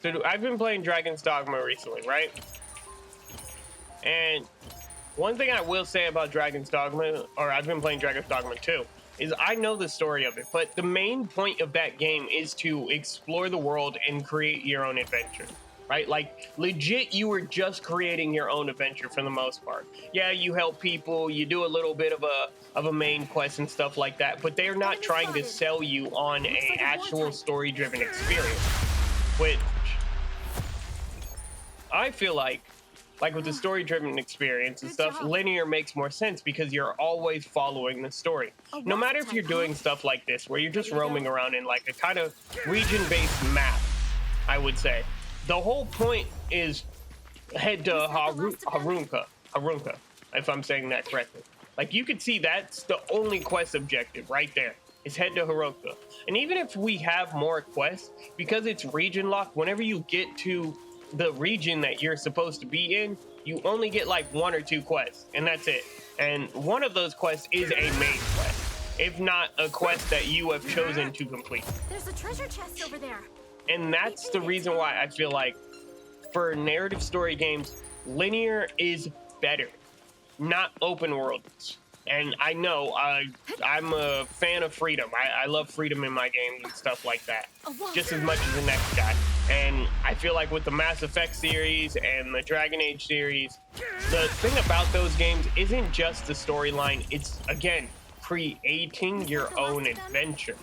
So I've been playing Dragon's Dogma recently, right? And one thing I will say about Dragon's Dogma, or I've been playing Dragon's Dogma 2, is I know the story of it, but the main point of that game is to explore the world and create your own adventure, right? Like, legit, you were just creating your own adventure for the most part. Yeah, you help people, you do a little bit of a main quest and stuff like that, but they're not trying to sell you on a actual story-driven experience, which I feel like with the story-driven experience and stuff, linear makes more sense because you're always following the story. No matter if you're doing stuff like this, where you're just roaming around in like a kind of region-based map, I would say. The whole point is head to Harunka, if I'm saying that correctly. Like, you could see that's the only quest objective right there, is head to Harunka. And even if we have more quests, because it's region locked, whenever you get to the region that you're supposed to be in, you only get like 1 or 2 quests, and that's it. And one of those quests is a main quest, if not a quest that you have chosen to complete. There's a treasure chest over there. And that's the reason why I feel like for narrative story games, linear is better, not open worlds. And I know I'm a fan of freedom. I love freedom in my games and stuff like that, just as much as the next guy. And I feel like with the Mass Effect series and the Dragon Age series, the thing about those games isn't just the storyline. It's, again, creating your own adventure.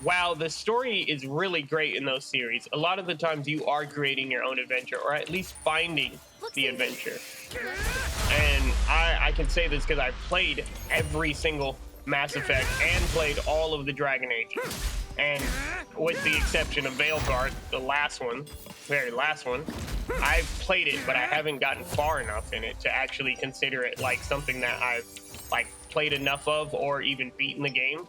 While the story is really great in those series, a lot of the times you are creating your own adventure, or at least finding the adventure. And I can say this because I've played every single Mass Effect and played all of the Dragon Ages. And with the exception of Veilguard, the last one, very last one, I've played it, but I haven't gotten far enough in it to actually consider it like something that I've like played enough of or even beaten the game.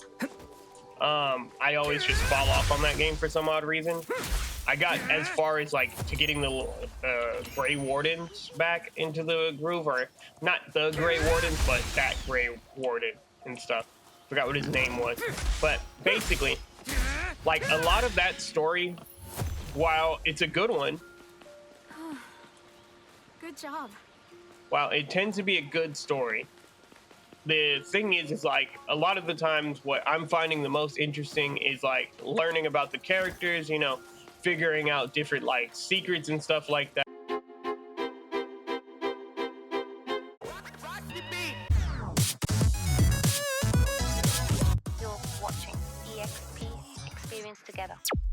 I always just fall off on that game for some odd reason. I got as far as like to getting the Grey Wardens back into the groove, or not the Grey Wardens, but that Grey Warden and stuff. Forgot what his name was. But basically, like a lot of that story, while it's a good one, good job. While it tends to be a good story, the thing is like a lot of the times what I'm finding the most interesting is like learning about the characters, you know, figuring out different like secrets and stuff like that.